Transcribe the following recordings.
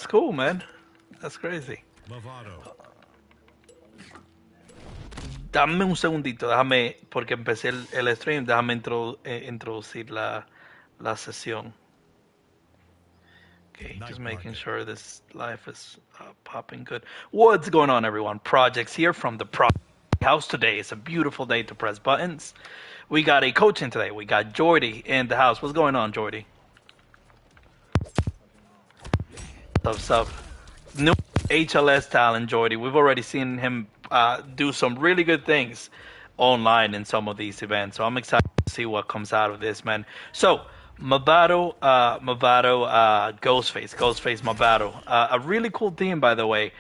That's cool, man. That's crazy. Dame un segundito, déjame, porque empecé el stream, déjame introducir la sesión. Okay, just making sure this live is popping good. What's going on, everyone? Projects here from the Project House today. It's a beautiful day to press buttons. We got a coaching today. We got Jordi in the house. What's going on, Jordi? What's up? New HLS talent, Jordi. We've already seen him do some really good things online in some of these events. So I'm excited to see what comes out of this, man. So Mavado, Ghostface, Mavado. A really cool team, by the way.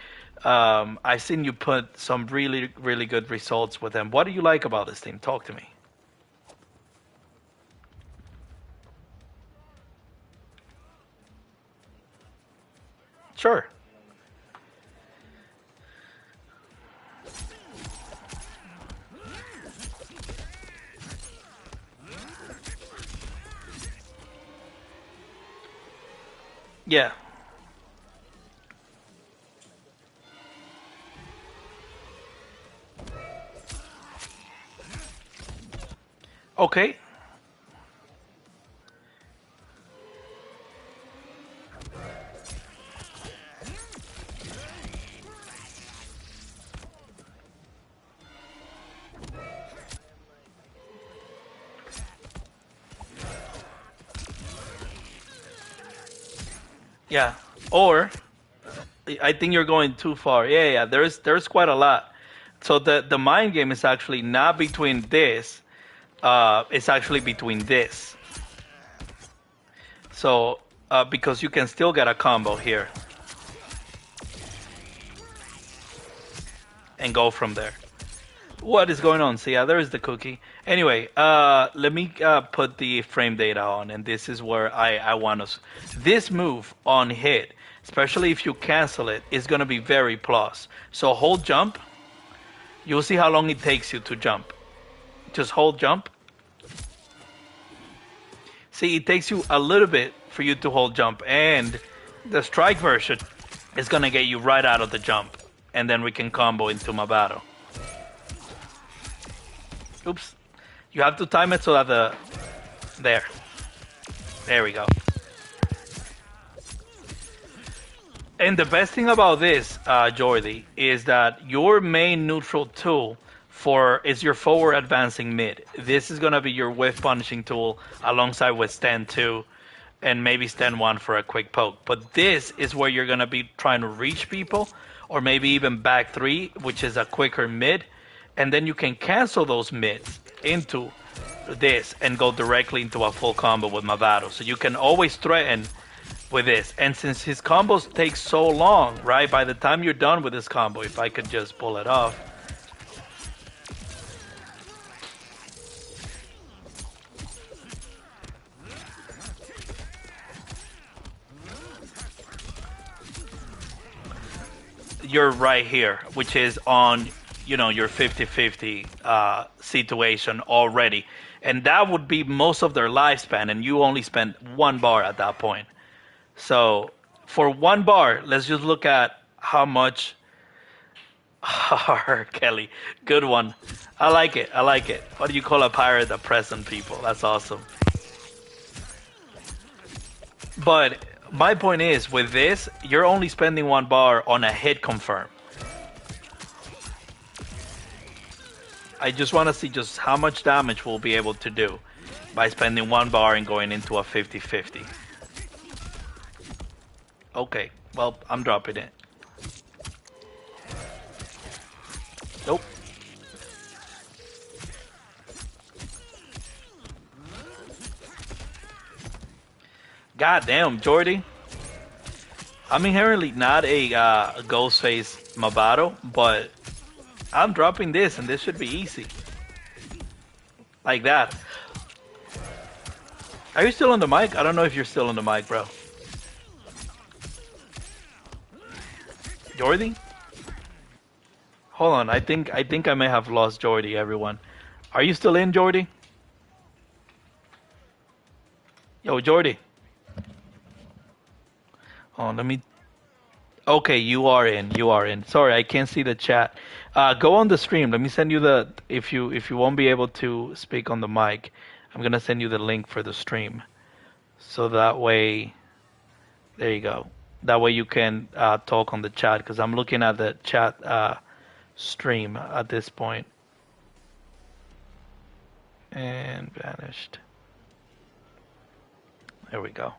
I've seen you put some really, really good results with them. What do you like about this team? Talk to me. Sure. Yeah. Okay. Yeah. Or I think you're going too far. Yeah. There's quite a lot. So the mind game is actually not between this. It's actually between this. So because you can still get a combo here and go from there. What is going on? See, yeah, there is the cookie. Anyway, let me put the frame data on, and this is where I want us. This move on hit, especially if you cancel it, is going to be very plus. So hold jump. You'll see how long it takes you to jump. Just hold jump. See, it takes you a little bit for you to hold jump, and the strike version is going to get you right out of the jump, and then we can combo into my battle. Oops. You have to time it so that there we go. And the best thing about this, Jordi, is that your main neutral tool is your forward advancing mid. This is gonna be your whiff punishing tool alongside with stand 2 and maybe stand 1 for a quick poke. But this is where you're gonna be trying to reach people, or maybe even back 3, which is a quicker mid, and then you can cancel those mids into this and go directly into a full combo with Mavado. So you can always threaten with this. And since his combos take so long, right? By the time you're done with this combo, if I could just pull it off. You're right here, which is on, your 50-50 situation already. And that would be most of their lifespan, and you only spend 1 bar at that point. So for 1 bar, let's just look at how much. Kelly, good one. I like it. What do you call a pirate that press on people? That's awesome. But my point is, with this, you're only spending 1 bar on a hit confirm. I just want to see just how much damage we'll be able to do by spending 1 bar and going into a 50-50. Okay, well, I'm dropping it. Nope. God damn, Jordi. I'm inherently not a Ghostface Mavado, but I'm dropping this, and this should be easy. Like that. Are you still on the mic? I don't know if you're still on the mic, bro. Jordi? Hold on, I think I may have lost Jordi, everyone. Are you still in, Jordi? Yo, Jordi. Oh, let me Okay, you are in. You are in. Sorry, I can't see the chat. Go on the stream. Let me send you the if you won't be able to speak on the mic, I'm gonna send you the link for the stream. So that way, there you go. That way you can talk on the chat because I'm looking at the chat stream at this point. And vanished. There we go.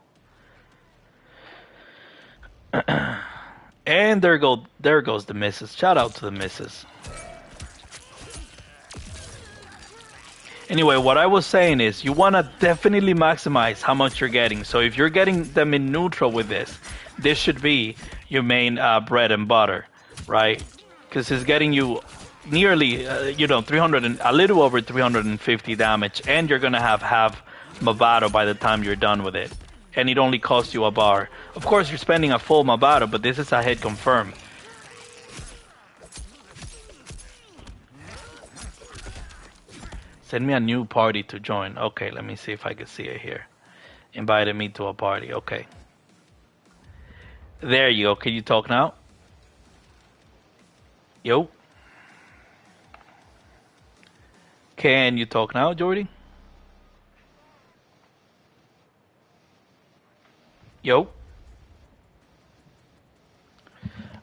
And there goes the misses. Shout out to the misses. Anyway, what I was saying is you want to definitely maximize how much you're getting. So if you're getting them in neutral with this should be your main bread and butter, right? Because it's getting you nearly, 300 and a little over 350 damage, and you're gonna have Mavado by the time you're done with it, and it only costs you a bar. Of course, you're spending a full Mavado, but this is a hit confirm. Send me a new party to join. Okay, let me see if I can see it here. Invited me to a party. Okay. There you go. Can you talk now? Yo. Can you talk now, Jordi? Yo.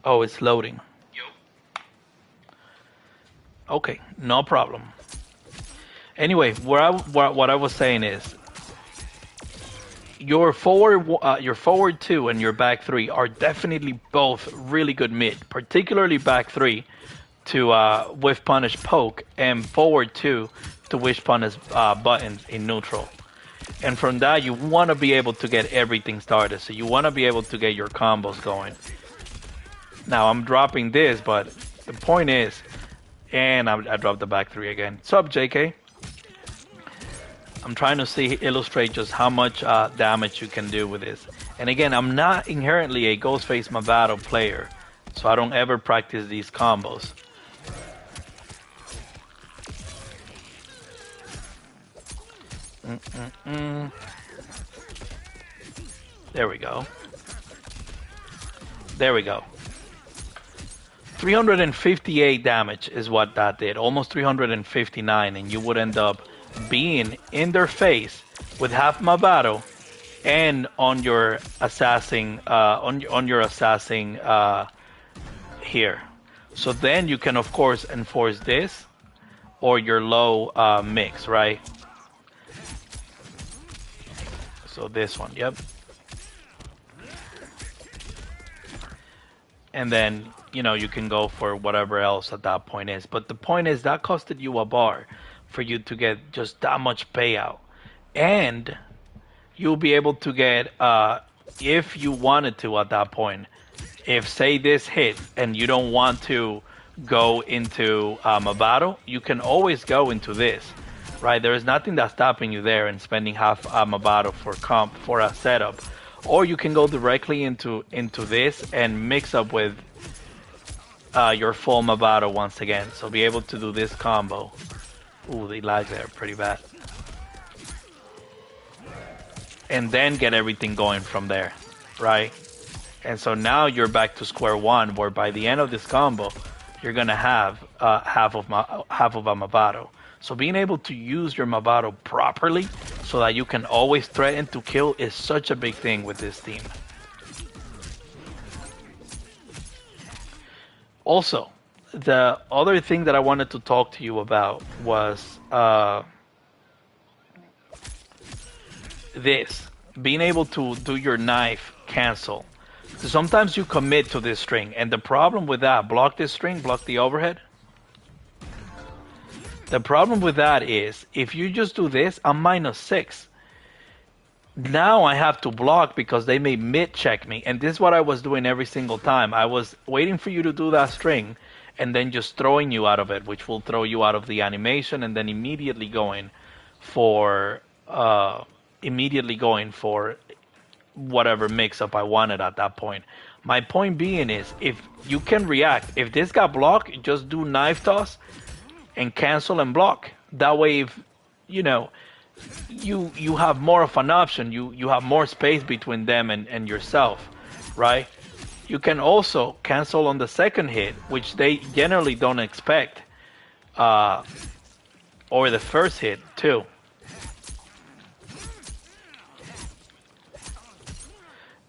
Oh, it's loading. Yo. Okay, no problem. Anyway, what I was saying is, your forward two and your back three are definitely both really good mid, particularly back three to whiff punish poke, and forward two to whiff punish buttons in neutral. And from that, you want to be able to get everything started. So you want to be able to get your combos going. Now I'm dropping this, but the point is, and I dropped the back three again. What's up, JK? I'm trying to illustrate just how much damage you can do with this. And again, I'm not inherently a Ghostface Mavado player, so I don't ever practice these combos. There we go. There we go. 358 damage is what that did, almost 359, and you would end up being in their face with half Mavado and on your assassin here. So then you can of course enforce this or your low mix, right? So this one, yep. And then you can go for whatever else at that point is. But the point is that costed you a bar for you to get just that much payout. And you'll be able to get, if you wanted to at that point, if say this hits and you don't want to go into Mavado, you can always go into this, right? There is nothing that's stopping you there and spending half Mavado for a setup. Or you can go directly into this and mix up with your full Mavado once again. So be able to do this combo. Ooh, they lag there pretty bad. And then get everything going from there, right? And so now you're back to square one, where by the end of this combo, you're gonna have half of a Mavado. So being able to use your Mavado properly so that you can always threaten to kill is such a big thing with this team. Also, the other thing that I wanted to talk to you about was this. Being able to do your knife cancel. Sometimes you commit to this string, and the problem with that, block this string, block the overhead. The problem with that is, if you just do this, I'm -6. Now I have to block because they may mid-check me, and this is what I was doing every single time. I was waiting for you to do that string, and then just throwing you out of it, which will throw you out of the animation, and then immediately going for whatever mix-up I wanted at that point. My point being is, if you can react, if this got blocked, just do knife toss and cancel and block. That way, if you have more of an option, you have more space between them and yourself, right? You can also cancel on the second hit, which they generally don't expect, uh, or the first hit too.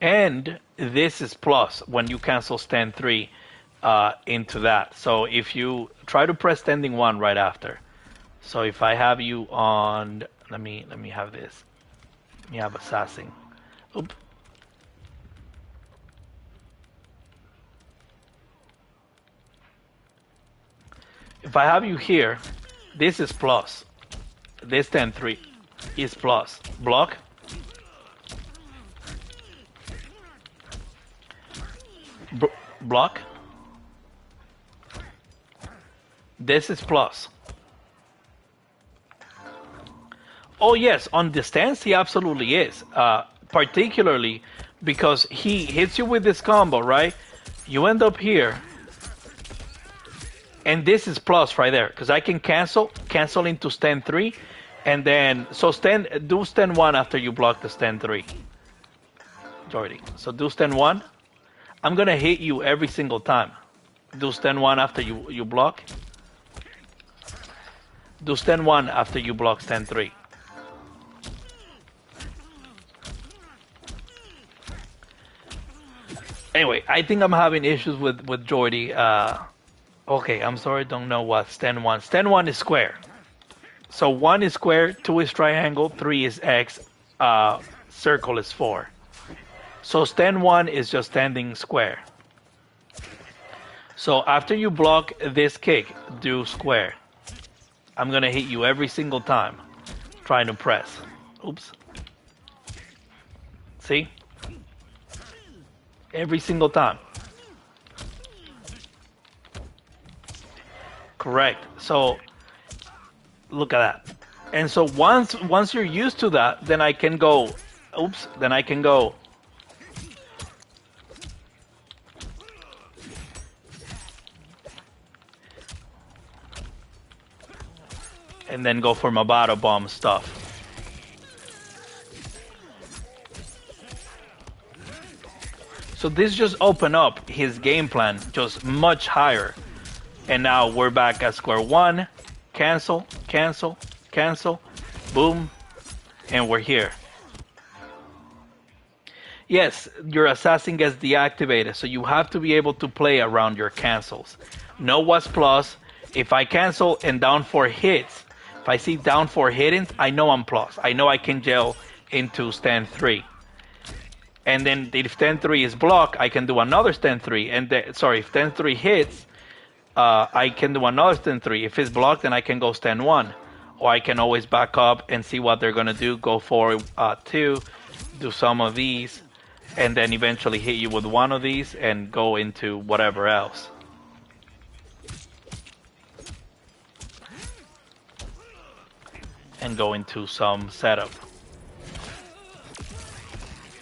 And this is plus when you cancel stand 3 into that. So if you try to press standing 1 right after. So if I have you on, let me have this. Let me have assassin. Oop. If I have you here, this is plus. This stand 3 is plus. Block. Block. This is plus. Oh yes, on the stance he absolutely is. Particularly because he hits you with this combo, right? You end up here, and this is plus right there because I can cancel into stand 3, and then so do stand 1 after you block the stand 3, Jordi. So do stand 1. I'm gonna hit you every single time. Do stand 1 after you block. Do stand 1 after you block stand 3. Anyway, I think I'm having issues with Jordi. Okay, I'm sorry, don't know what stand 1. Stand 1 is square. So 1 is square, 2 is triangle, 3 is X, circle is 4. So stand 1 is just standing square. So after you block this kick, do square. I'm gonna hit you every single time trying to press. Oops. See? Every single time. Correct. So look at that. And so once you're used to that, then I can go. Oops. Then I can go. And then go for my bottle bomb stuff. So this just opened up his game plan just much higher. And now we're back at square 1. Cancel, cancel, cancel. Boom. And we're here. Yes, your assassin gets deactivated, so you have to be able to play around your cancels. Know what's plus. If I cancel and down 4 hits, if I see down 4 hits, I know I'm plus. I know I can gel into stand 3. And then if stand 3 is blocked, I can do another stand 3. And if stand 3 hits, I can do another stand 3. If it's blocked, then I can go stand 1. Or I can always back up and see what they're going to do. Go for 2, do some of these, and then eventually hit you with one of these and go into whatever else. And go into some setup.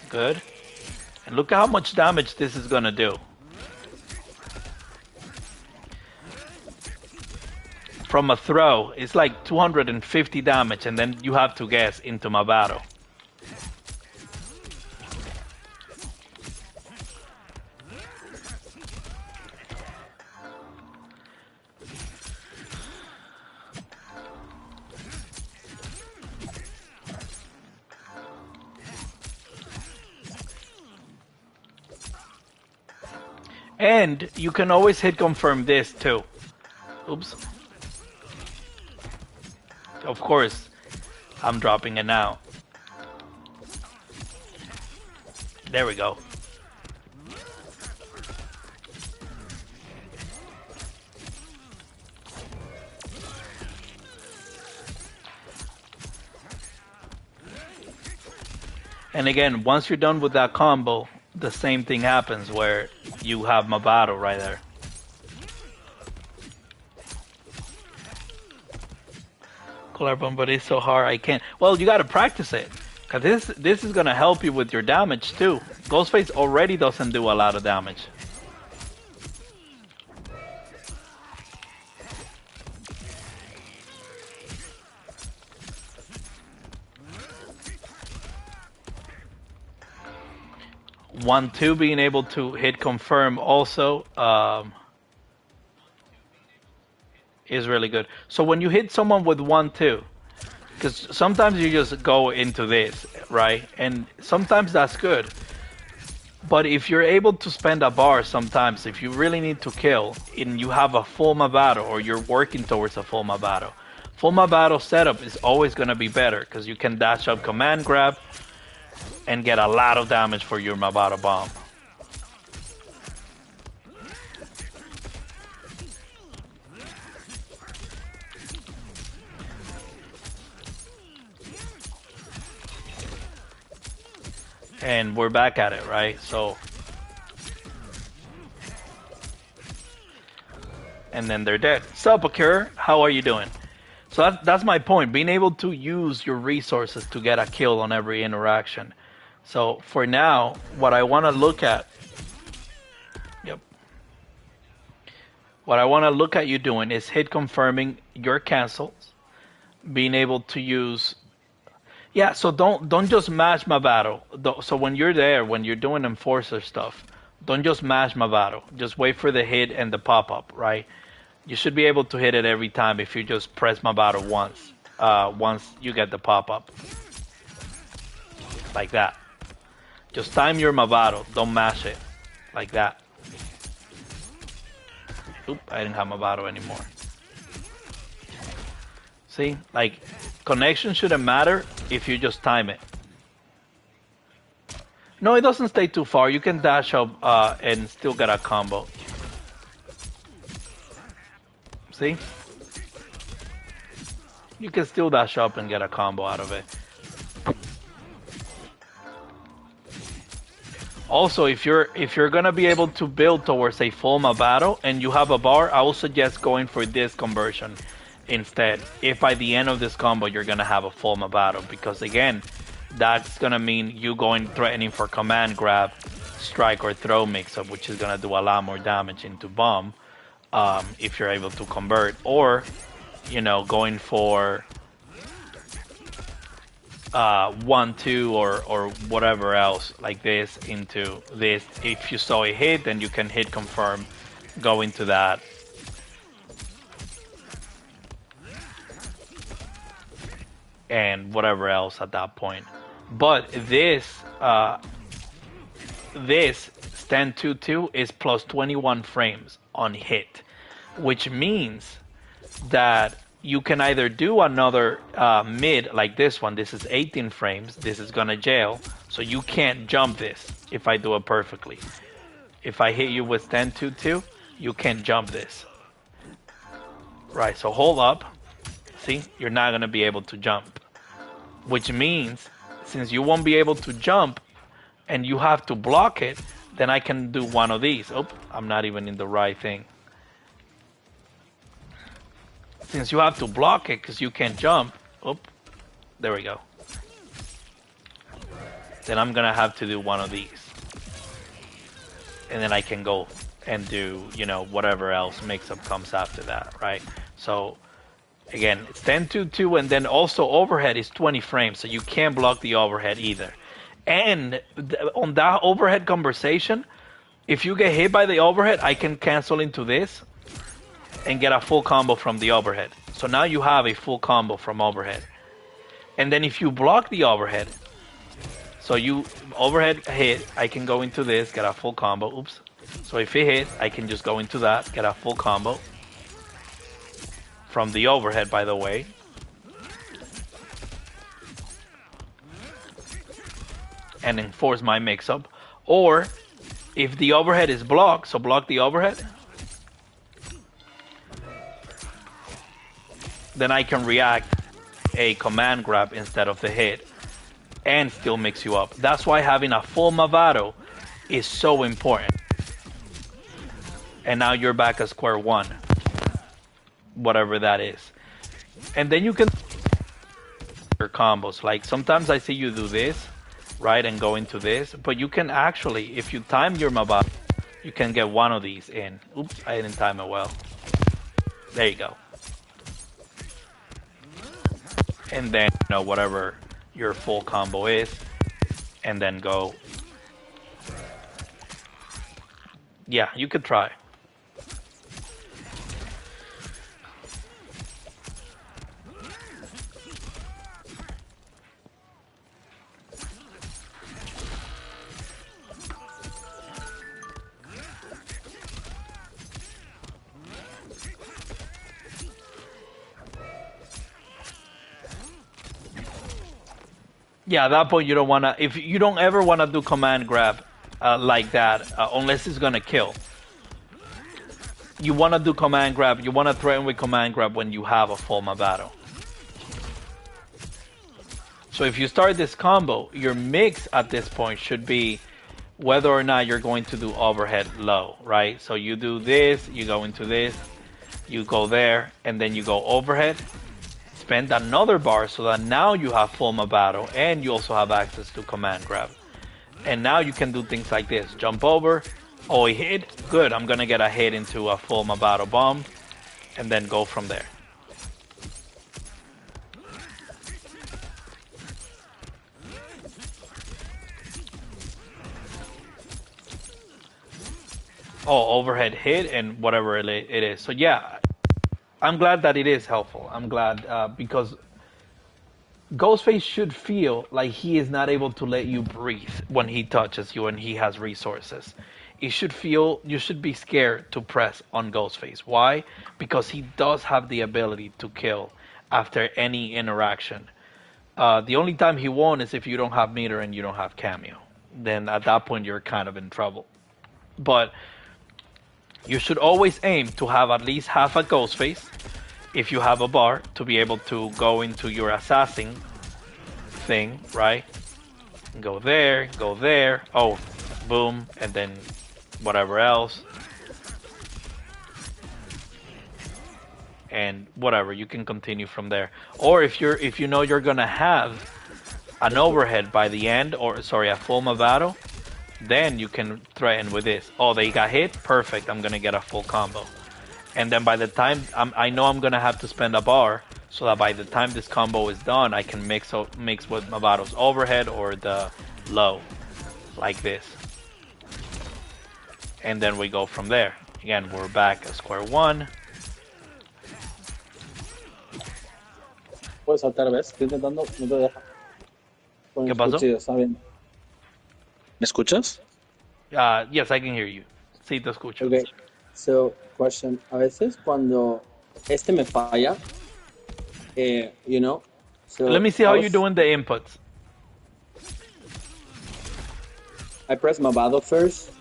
Good. And look at how much damage this is gonna do. From a throw, it's like 250 damage, and then you have to guess into my battle. And you can always hit confirm this too. Oops. Of course, I'm dropping it now. There we go. And again, once you're done with that combo, the same thing happens where you have my battle right there. Color bomb, but it's so hard I can't. Well, you gotta practice it. Cause this is gonna help you with your damage too. Ghostface already doesn't do a lot of damage. 1-2 being able to hit confirm also is really good. So when you hit someone with 1-2, because sometimes you just go into this, right? And sometimes that's good. But if you're able to spend a bar sometimes, if you really need to kill and you have a full Mavado or you're working towards a full Mavado setup is always going to be better because you can dash up command grab and get a lot of damage for your Mavado bomb. And we're back at it, right? So, and then they're dead. Sup, Akir? How are you doing? So that's my point. Being able to use your resources to get a kill on every interaction. So for now, what I want to look at, yep. What I want to look at you doing is hit confirming your cancels, being able to use. Yeah, so don't just mash Mavado. So when you're there, when you're doing enforcer stuff, don't just mash Mavado. Just wait for the hit and the pop up, right? You should be able to hit it every time if you just press Mavado once. Once you get the pop up, like that. Just time your Mavado. Don't mash it, like that. Oop, I didn't have Mavado anymore. See, like connection shouldn't matter if you just time it. No, it doesn't stay too far. You can dash up and still get a combo. See? You can still dash up and get a combo out of it. Also, if you're gonna be able to build towards a full Mavado and you have a bar, I will suggest going for this conversion instead. If by the end of this combo you're gonna have a full Mavado, because again, that's gonna mean you going threatening for command grab, strike or throw mix-up, which is gonna do a lot more damage into bomb if you're able to convert, or you know, going for 1-2 or whatever else like this into this. If you saw a hit, then you can hit confirm, go into that. And whatever else at that point. But this stand 2-2 is plus 21 frames on hit, which means that you can either do another mid like this one. This is 18 frames. This is gonna jail, so you can't jump this if I do it perfectly. If I hit you with stand 2-2, you can't jump this. Right, so hold up. See, you're not gonna be able to jump. Which means, since you won't be able to jump and you have to block it, then I can do one of these. Oh, I'm not even in the right thing. Since you have to block it because you can't jump, oh, there we go. Then I'm gonna have to do one of these. And then I can go and do, you know, whatever else mix-up comes after that, right? So, again, it's 10-2-2, and then also overhead is 20 frames, so you can't block the overhead either. And on that overhead conversation, if you get hit by the overhead, I can cancel into this and get a full combo from the overhead. So now you have a full combo from overhead. And then if you block the overhead, so you overhead hit, I can go into this, get a full combo. Oops. So if it hits, I can just go into that, get a full combo from the overhead, by the way. And enforce my mix-up. Or if the overhead is blocked, so block the overhead, then I can react a command grab instead of the hit and still mix you up. That's why having a full Mavado is so important. And now you're back at square one, whatever that is. And then you can your combos. Like sometimes I see you do this, right, and go into this, but you can actually, if you time your Mavado, you can get one of these in. Oops, I didn't time it well. There you go. And then, you know, whatever your full combo is, and then go Yeah, you could try. Yeah, at that point you don't wanna. If you don't ever wanna do command grab like that, unless it's gonna kill. You wanna do command grab. You wanna threaten with command grab when you have a full Mavado. So if you start this combo, your mix at this point should be whether or not you're going to do overhead low, right? So you do this, you go into this, you go there, and then you go overhead. Spend another bar so that now you have full Mavado and you also have access to command grab. And now you can do things like this. Jump over. Oh, he hit. Good. I'm going to get a hit into a full Mavado bomb and then go from there. Oh, overhead hit and whatever it is. So yeah, I'm glad that it is helpful. I'm glad because Ghostface should feel like he is not able to let you breathe when he touches you and he has resources. You should be scared to press on Ghostface. Why? Because he does have the ability to kill after any interaction. The only time he won't is if you don't have meter and you don't have cameo. Then at that point you're kind of in trouble. But you should always aim to have at least half a Ghostface if you have a bar to be able to go into your assassin thing, right? Go there, oh, boom, and then whatever else. And whatever, you can continue from there. Or if you know you're gonna have an overhead by the end, or sorry, a full Mavado, then you can threaten with this. Oh, they got hit? Perfect, I'm gonna get a full combo. And then by the time I know I'm gonna have to spend a bar, so that by the time this combo is done, I can mix with Mavado's overhead or the low, like this. And then we go from there. Again, we're back at square one. Puedes saltar, ¿ves? Estoy intentando, no te deja. ¿Qué pasó? Está bien. ¿Me escuchas? Yes, I can hear you. Sí, te escucho. Okay. So, question. A veces cuando me falla, you know. So let me see how you're doing the inputs. I press Mavado first,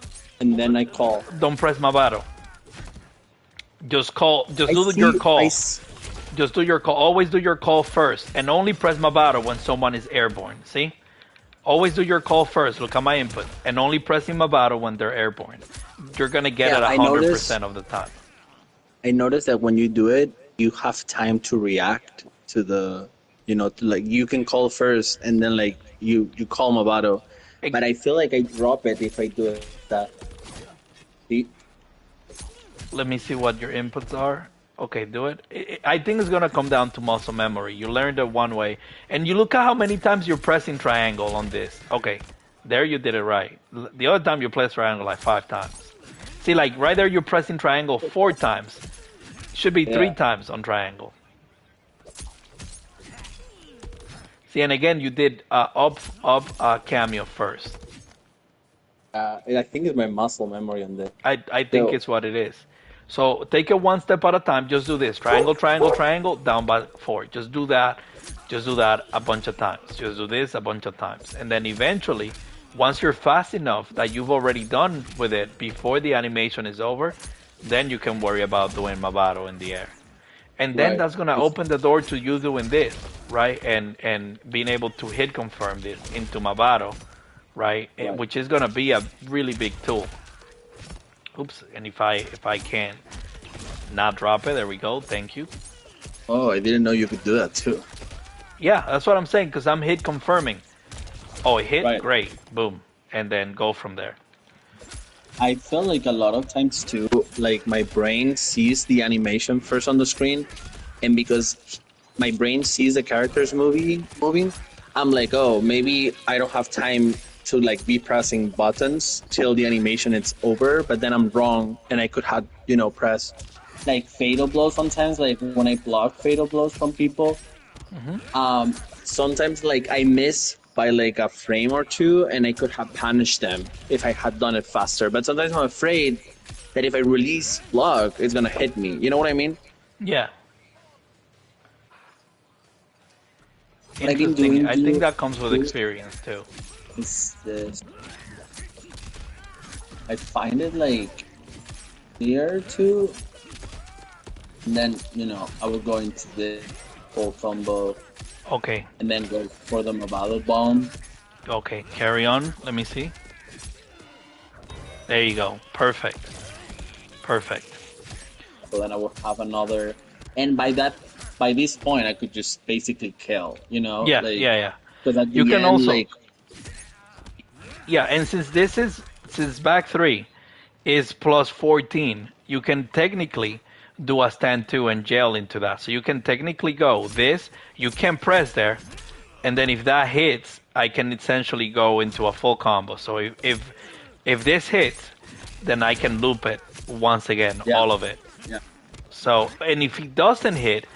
and then I call. Don't press Mavado. Just call. Just do your call. Just do your call. Always do your call first, and only press Mavado when someone is airborne. See? Always do your call first. Look at my input, and only pressing Mavado when they're airborne. You're gonna get it 100% of the time. I noticed that when you do it, you have time to react to the, you know, like you can call first, and then like you call Mavado. But I feel like I drop it if I do it that. See? Let me see what your inputs are. Okay, do it. I think it's gonna come down to muscle memory. You learned it one way, and you look at how many times you're pressing triangle on this. Okay, there you did it right. The other time you press triangle like 5 times. See, like right there you're pressing triangle 4 times. Should be 3 times on triangle. See, and again you did up cameo first. I think it's my muscle memory on this. I think it's what it is. So take it one step at a time. Just do this. Triangle, triangle, triangle, down by 4. Just do that. Just do that a bunch of times. Just do this a bunch of times. And then eventually, once you're fast enough that you've already done with it before the animation is over, then you can worry about doing Mavado in the air. And then that's going to open the door to you doing this, right? And being able to hit confirm this into Mavado, right? Which is going to be a really big tool. Oops, and if I can not drop it, there we go, thank you. Oh, I didn't know you could do that too. Yeah, that's what I'm saying, because I'm hit confirming. Oh, it hit? Great, boom. And then go from there. I feel like a lot of times too, like my brain sees the animation first on the screen, and because my brain sees the characters moving, I'm like, oh, maybe I don't have time to like be pressing buttons till the animation is over, but then I'm wrong and I could have, press like fatal blows sometimes, like when I block fatal blows from people. Sometimes like I miss by like a frame or two and I could have punished them if I had done it faster. But sometimes I'm afraid that if I release block, it's gonna hit me. You know what I mean? Yeah. What I've been Interesting. doing I think that comes with experience too. is this. I find it like clear too. And then, I would go into the full combo Okay. and then go for the Mavado bomb. Okay. Carry on. Let me see. There you go. Perfect. Perfect. So then I would have another, and by this point, I could just basically kill, Yeah. like, Yeah. because at the You can end, also. like, Yeah, and since back 3 is plus 14, you can technically do a stand 2 and gel into that. So you can technically go this, you can press there, and then if that hits, I can essentially go into a full combo. So if this hits, then I can loop it once again, yeah, all of it. yeah, So, and if he doesn't hit,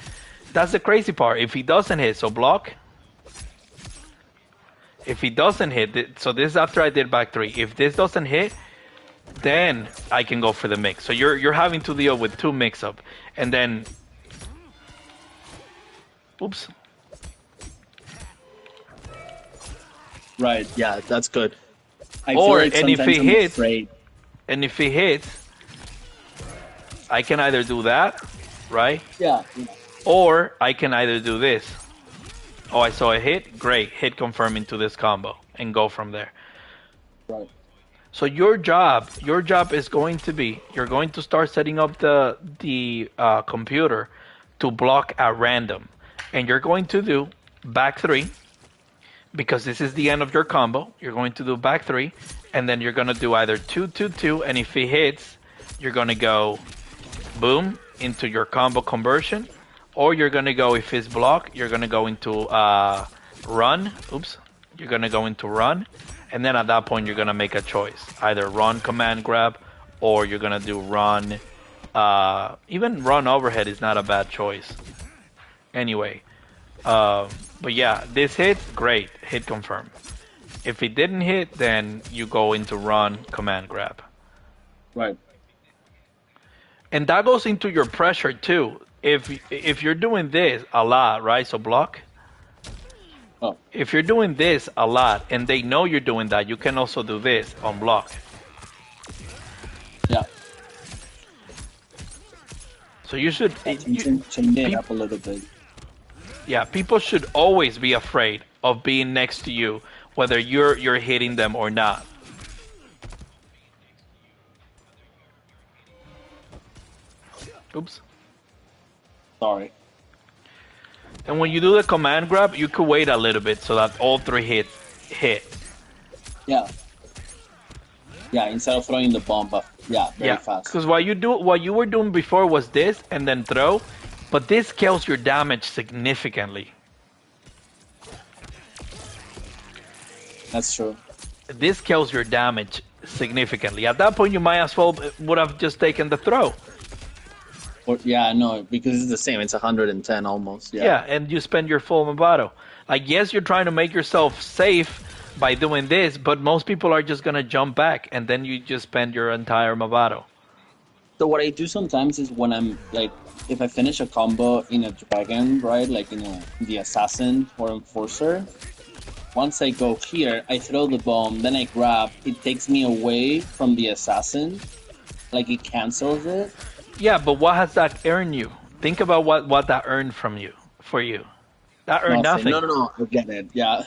that's the crazy part. If he doesn't hit, so block. If he doesn't hit, so this is after I did back 3. If this doesn't hit, then I can go for the mix. So you're having to deal with 2 mix up, and then, oops. right, yeah, that's good. I Or feel like and if sometimes he I'm hits, afraid. and if he hits, I can either do that, right? Yeah, Or I can either do this. Oh, I saw a hit. Great, hit confirm into this combo and go from there. right, So your job is going to be, you're going to start setting up the computer to block at random, and you're going to do back 3 because this is the end of your combo. You're going to do back 3, and then you're gonna do either 2-2-2, and if he hits, you're gonna go boom into your combo conversion, or you're gonna go, if it's block, you're gonna go into run. Oops, you're gonna go into run, and then at that point you're gonna make a choice: either run command grab, or you're gonna do run. Even run overhead is not a bad choice. Anyway, but yeah, this hit, great, hit confirm. If it didn't hit, then you go into run command grab. right. And that goes into your pressure too. If you're doing this a lot, right? So block. Oh, If you're doing this a lot and they know you're doing that, you can also do this on block. yeah. So you should, Change it up a little bit. yeah, people should always be afraid of being next to you, whether you're hitting them or not. Oops. Sorry. And when you do the command grab, you could wait a little bit so that all 3 hits hit. Yeah. Yeah, instead of throwing the bomb, but yeah, very fast. Because what you were doing before was this and then throw, but this scales your damage significantly. That's true. This scales your damage significantly. At that point, you might as well would have just taken the throw. Or, yeah, no, because it's the same. It's 110 almost. Yeah. Yeah, and you spend your full Mavado. Like, yes, you're trying to make yourself safe by doing this, but most people are just gonna jump back, and then you just spend your entire Mavado. So what I do sometimes is when I'm like, if I finish a combo in a dragon, right, like in the assassin or enforcer, once I go here, I throw the bomb, then I grab. It takes me away from the assassin, like it cancels it. Yeah, but what has that earned you? Think about what that earned from you for you. That earned nothing. No, I get it. Yeah.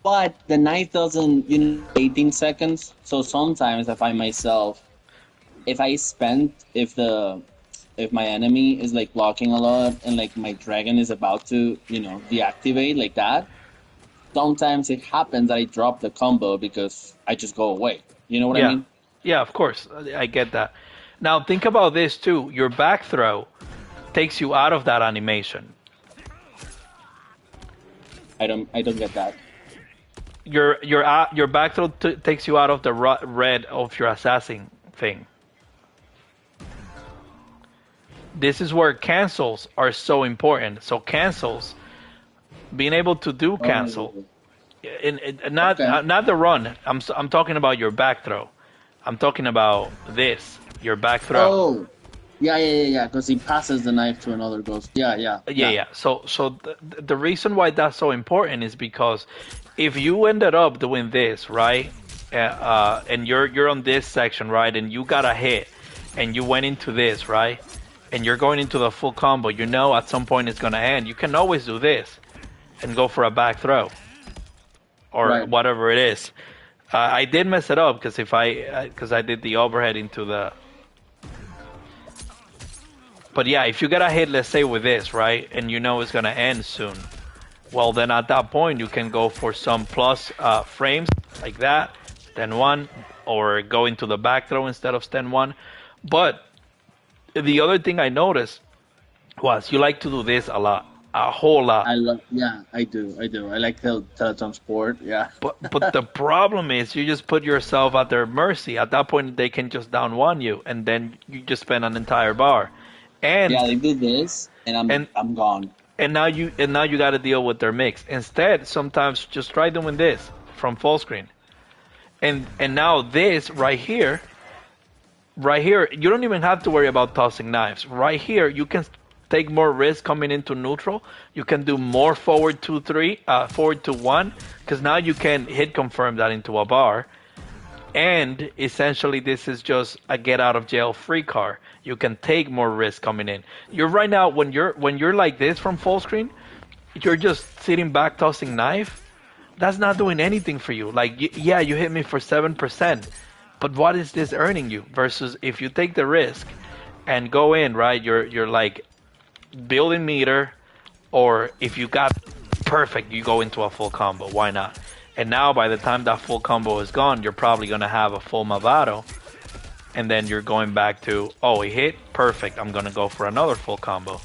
But the knife doesn't, 18 seconds. So sometimes I find myself, if my enemy is like blocking a lot and like my dragon is about to, deactivate like that, sometimes it happens that I drop the combo because I just go away. You know what I mean? Yeah, of course. I get that. Now think about this too. Your back throw takes you out of that animation. I don't get that. your back throw takes you out of the red of your assassin thing. This is where cancels are so important. So cancels, being able to do cancel, Oh, not okay. not the run. I'm talking about your back throw. I'm talking about this, your back throw. Oh, yeah. Because he passes the knife to another ghost. Yeah, Yeah. yeah. So the reason why that's so important is because if you ended up doing this, right, and you're on this section, right, and you got a hit, and you went into this, right, and you're going into the full combo, you know at some point it's gonna end. You can always do this and go for a back throw or Right. whatever it is. I did mess it up because I did the overhead into the. But yeah, if you get a hit, let's say with this, right, and you know it's gonna end soon, well then at that point you can go for some plus frames like that, stand one, or go into the back throw instead of stand one. But the other thing I noticed was you like to do this a lot, a whole lot. I love. Yeah, I do. I like teletransport. Yeah. But the problem is you just put yourself at their mercy. At that point they can just down one you, and then you just spend an entire bar, Yeah, and they do this, and and I'm gone. and now you got to deal with their mix. Instead, sometimes just try doing this from full screen, and now this right here, you don't even have to worry about tossing knives. Right here, you can take more risk coming into neutral. You can do more forward 2-3, forward to 1, because now you can hit confirm that into a bar. And essentially, this is just a get out of jail free card. You can take more risk coming in. You're right now when you're like this from full screen, you're just sitting back tossing knife. That's not doing anything for you. Like yeah, you hit me for 7%, but what is this earning you? Versus if you take the risk and go in, right? You're like building meter, or if you got perfect, you go into a full combo. Why not? And now by the time that full combo is gone, you're probably gonna have a full Mavado, and then you're going back to, oh, he hit perfect. I'm gonna go for another full combo.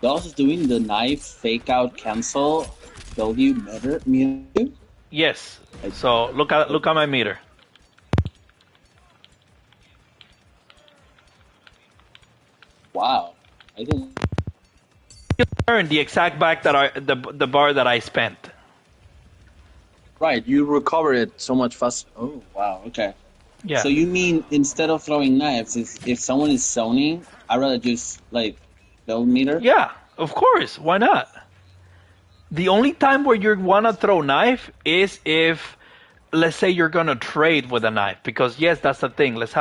Does doing the knife fake out cancel build you better? Me? Yes. I, So look at my meter. wow. I didn't. Earn the exact back that the bar that I spent. Right, you recover it so much faster. Oh, wow. Okay. Yeah. So you mean instead of throwing knives, if someone is zoning, I'd rather just like build meter? Yeah, of course. Why not? The only time where you wanna throw knife is if, let's say, you're gonna trade with a knife. Because yes, that's the thing. Let's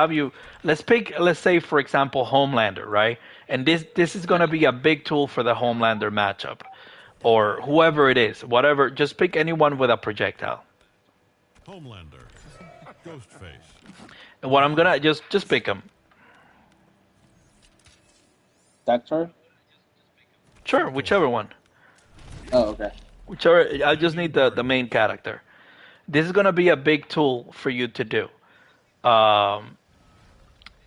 pick, let's say, for example, Homelander, right? And this is gonna be a big tool for the Homelander matchup, or whoever it is, whatever. Just pick anyone with a projectile. Homelander. Ghostface. And what I'm gonna just pick him. Doctor? Sure, whichever one. Oh, okay. Whichever. I just need the main character. This is gonna be a big tool for you to do. Um,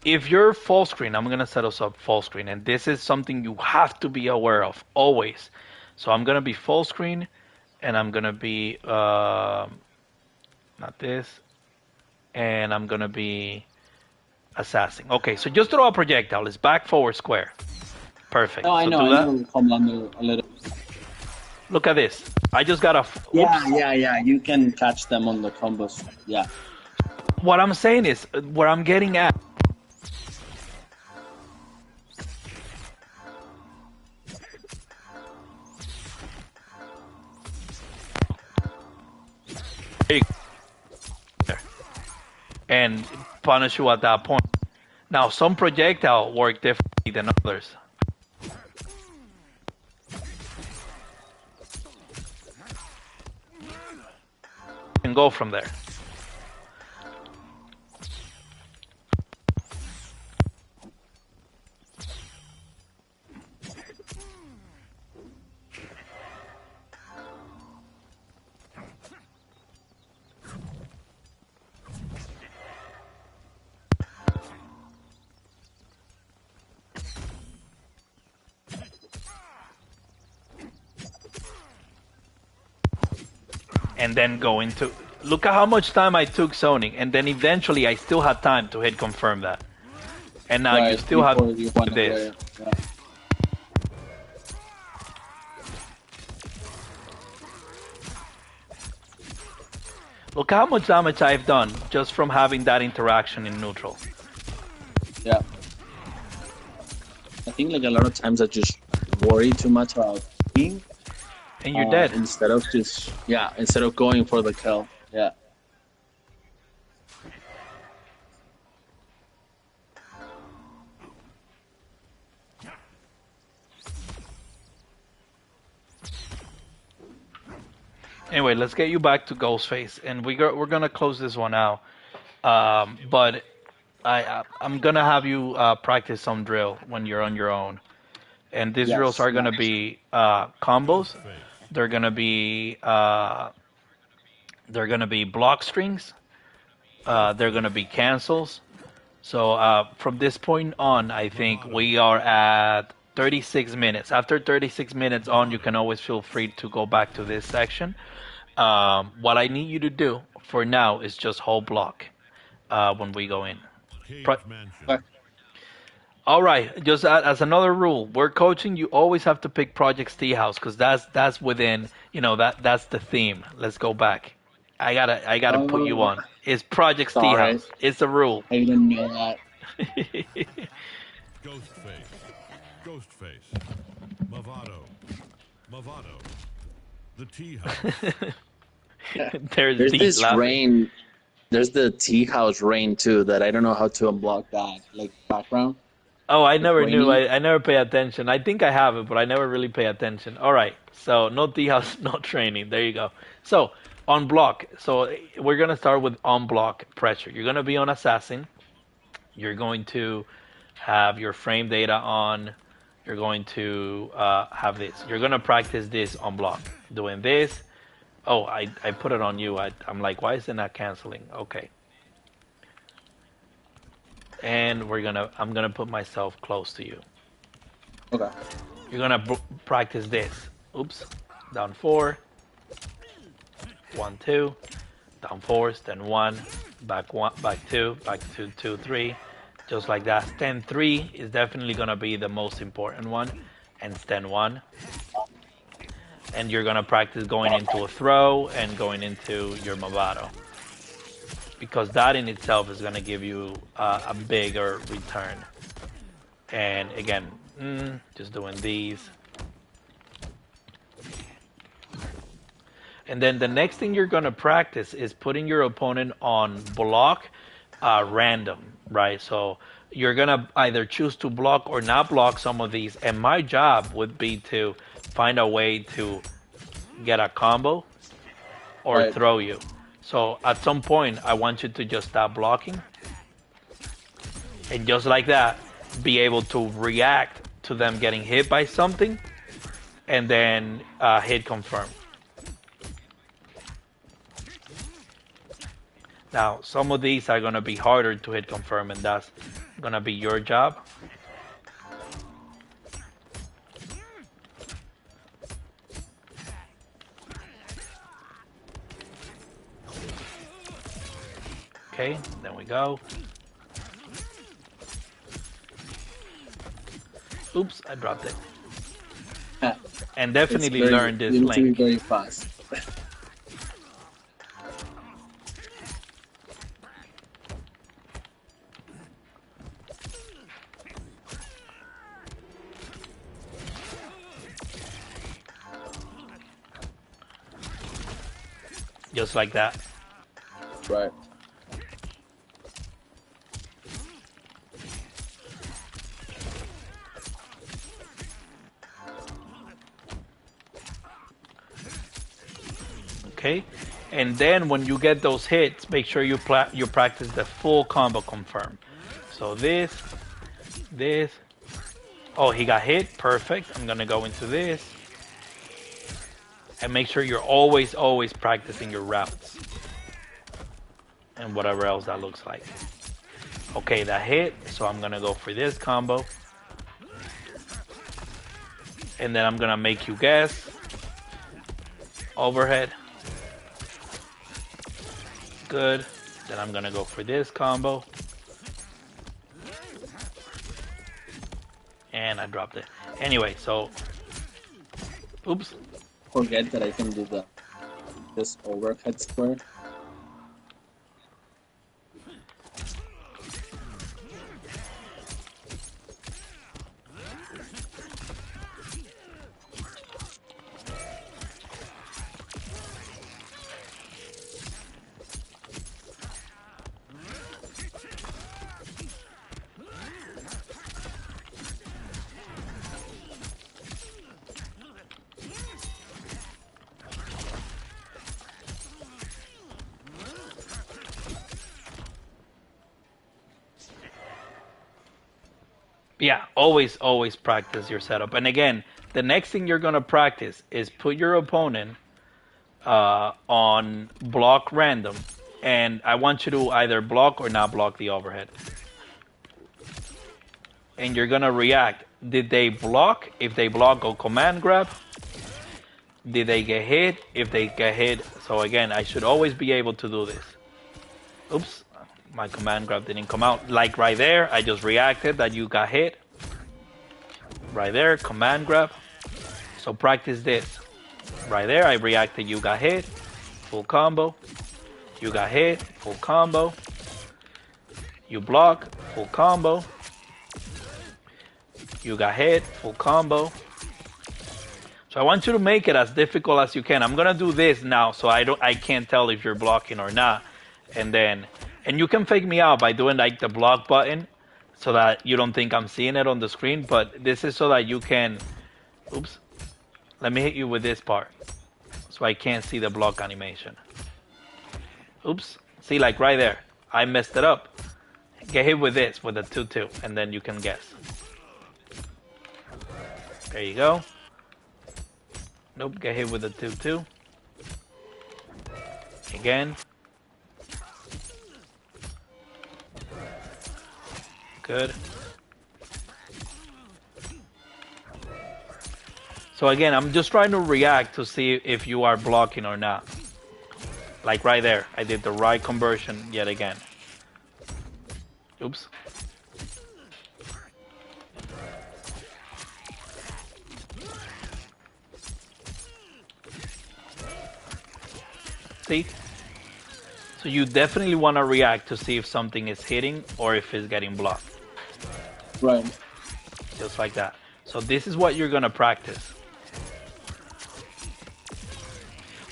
if you're full screen, I'm gonna set us up full screen, and this is something you have to be aware of always. So I'm gonna be full screen, and I'm gonna be not this, and I'm gonna be assassin. Okay, so just throw a projectile. It's back, forward, square. No, Perfect. I So know, do I that. know Homelander a little. Look at this. I just got a. Yeah, Oops. yeah. You can catch them on the combos. Yeah. What I'm saying is, where I'm getting at. And punish you at that point. Now, some projectile work differently than others. And go from there. and then go into. Look at how much time I took zoning, and then eventually I still had time to hit confirm that. And now you Right still have before you went this. away. Yeah. Look how much damage I've done just from having that interaction in neutral. Yeah. I think like a lot of times I just worry too much about being And you're dead. instead of going for the kill. Yeah. Anyway, let's get you back to Ghostface, and we're gonna close this one out. But I'm gonna have you practice some drill when you're on your own, and these drills Yes. are gonna be combos. Face. They're gonna be block strings. They're gonna be cancels. So from this point on, I think we are at 36 minutes. After 36 minutes on, you can always feel free to go back to this section. What I need you to do for now is just hold block when we go in. Cage Mansion. Okay. All right, just as another rule, we're coaching. You always have to pick Project Tea House because that's within that's the theme. Let's go back. I gotta put you Oh, on. It's Project Tea sorry. House. It's a rule. I didn't know that. Ghostface. Ghostface. Movado. Movado. The tea house. There's There's deep this laughing. rain. There's the tea house rain too that I don't know how to unblock that like background. Oh, I It's never knew. raining. I never pay attention. I think I have it, but I never really pay attention. All right. So no tea house, no training. There you go. So on block. So we're gonna start with on block pressure. You're gonna be on assassin. You're going to have your frame data on. You're going to have this. You're gonna practice this on block. Doing this. Oh, I put it on you. I'm like, why is it not canceling? Okay. And I'm gonna put myself close to you. Okay. You're gonna practice this. Oops. Down 4. 1, 2. Down 4. Stand 1. Back 1. Back 2. Back 2. 2, 3. Just like that. Stand 3 is definitely gonna be the most important one. And stand 1. And you're gonna practice going into a throw and going into your Movado. Because that in itself is gonna give you a bigger return. And again, just doing these. And then the next thing you're going to practice is putting your opponent on block random, right? So you're going to either choose to block or not block some of these. And my job would be to find a way to get a combo or Right. throw you. So at some point, I want you to just stop blocking. And just like that, be able to react to them getting hit by something and then hit confirm. Now, some of these are going to be harder to hit confirm, and that's going to be your job. Okay, then we go. Oops, I dropped it. And definitely learn this You need to be link. very fast. Just like that. Right. Okay, and then when you get those hits, make sure you practice the full combo confirm. So this. Oh, he got hit. Perfect. I'm gonna go into this, and make sure you're always practicing your routes and whatever else that looks like. Okay, that hit. So I'm gonna go for this combo, and then I'm gonna make you guess. Overhead. Good. Then I'm gonna go for this combo. And I dropped it. Anyway, so oops. Forget that I can do this overhead square. Yeah, always practice your setup. And again, the next thing you're gonna practice is put your opponent on block random, and I want you to either block or not block the overhead. And you're gonna react. Did they block? If they block, go command grab. Did they get hit? If they get hit, so again, I should always be able to do this. Oops, my command grab didn't come out. Like right there, I just reacted that you got hit. Right there, command grab. So practice this. Right there, I reacted, you got hit. Full combo. You got hit, full combo. You block, full combo. You got hit, full combo. So I want you to make it as difficult as you can. I'm gonna do this now, so I can't tell if you're blocking or not. And you can fake me out by doing like the block button, so that you don't think I'm seeing it on the screen. But this is so that you can. Oops. Let me hit you with this part, so I can't see the block animation. Oops. See, like right there, I messed it up. Get hit with this, with a 2-2, and then you can guess. There you go. Nope, get hit with a 2-2. Again. Good. So again, I'm just trying to react to see if you are blocking or not. Like right there, I did the right conversion yet again. Oops. See? So you definitely want to react to see if something is hitting or if it's getting blocked. Right. Just like that. So this is what you're going to practice.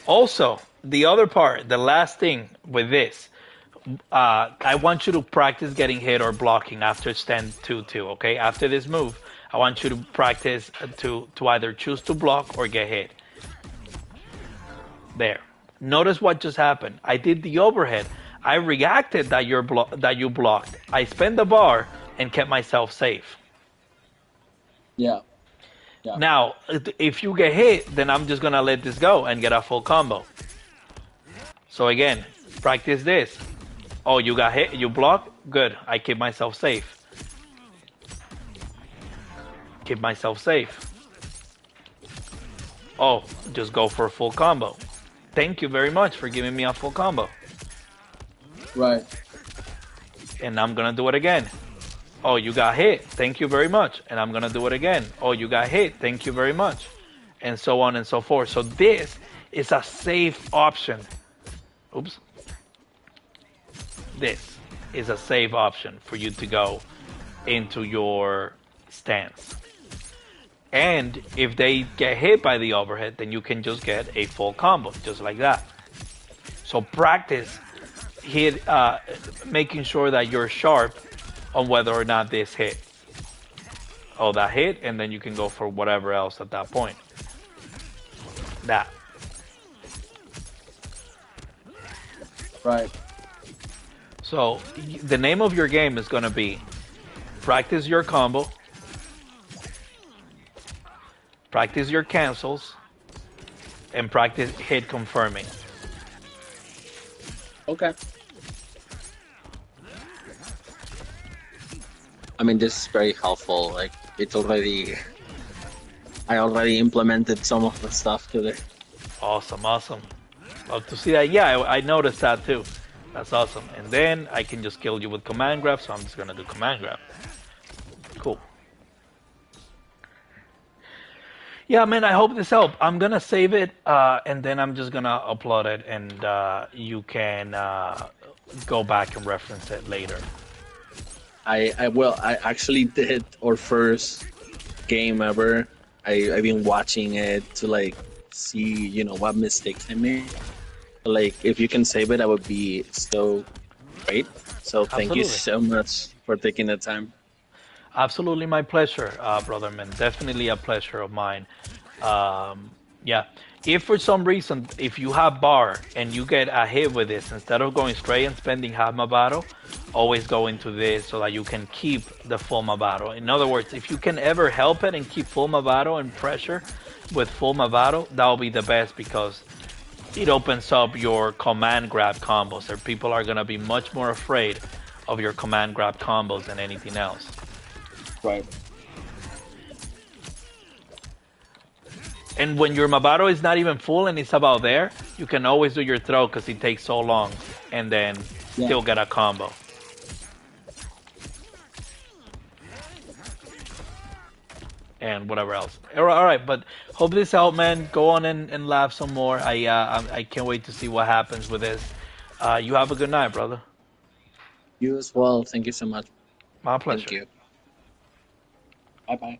Also, the other part, the last thing with this, I want you to practice getting hit or blocking after stand 2-2, okay? After this move, I want you to practice to either choose to block or get hit. There. Notice what just happened. I did the overhead. I reacted that you blocked. I spent the bar and kept myself safe. Yeah. Yeah. Now, if you get hit, then I'm just gonna let this go and get a full combo. So again, practice this. Oh, you got hit, you block? Good. I keep myself safe. Keep myself safe. Oh, just go for a full combo. Thank you very much for giving me a full combo. Right. And I'm gonna do it again. Oh, you got hit. Thank you very much. And I'm gonna do it again. Oh, you got hit. Thank you very much. And so on and so forth. So this is a safe option. Oops. This is a safe option for you to go into your stance. And if they get hit by the overhead, then you can just get a full combo, just like that. So practice making sure that you're sharp on whether or not this hits. Oh, that hit, and then you can go for whatever else at that point. That. Right. So the name of your game is going to be practice your combo, practice your cancels, and practice hit confirming. Okay. I mean, this is very helpful. Like, I already implemented some of the stuff today. Awesome, awesome. Love to see that. Yeah, I noticed that too. That's awesome. And then I can just kill you with command grab, so I'm just gonna do command grab. Cool. Yeah, man, I hope this helped. I'm gonna save it, and then I'm just gonna upload it, and you can go back and reference it later. I actually did our first game ever. I've been watching it to like see, what mistakes I made. Like if you can save it, that would be so great. So thank you Absolutely. so much for taking the time. Absolutely my pleasure, brother man. Definitely a pleasure of mine. Yeah. If for some reason, if you have bar and you get a hit with this, instead of going straight and spending half my battle, always go into this so that you can keep the full my battle. In other words, if you can ever help it and keep full my battle and pressure with full my battle, that will be the best because it opens up your command grab combos. Or people are gonna be much more afraid of your command grab combos than anything else. Right. And when your Mabato is not even full and it's about there, you can always do your throw because it takes so long and then Yeah. still get a combo. And whatever else. All right, but hope this helped, man. Go on and laugh some more. I can't wait to see what happens with this. You have a good night, brother. You as well. Thank you so much. My Thank pleasure. you. Bye bye.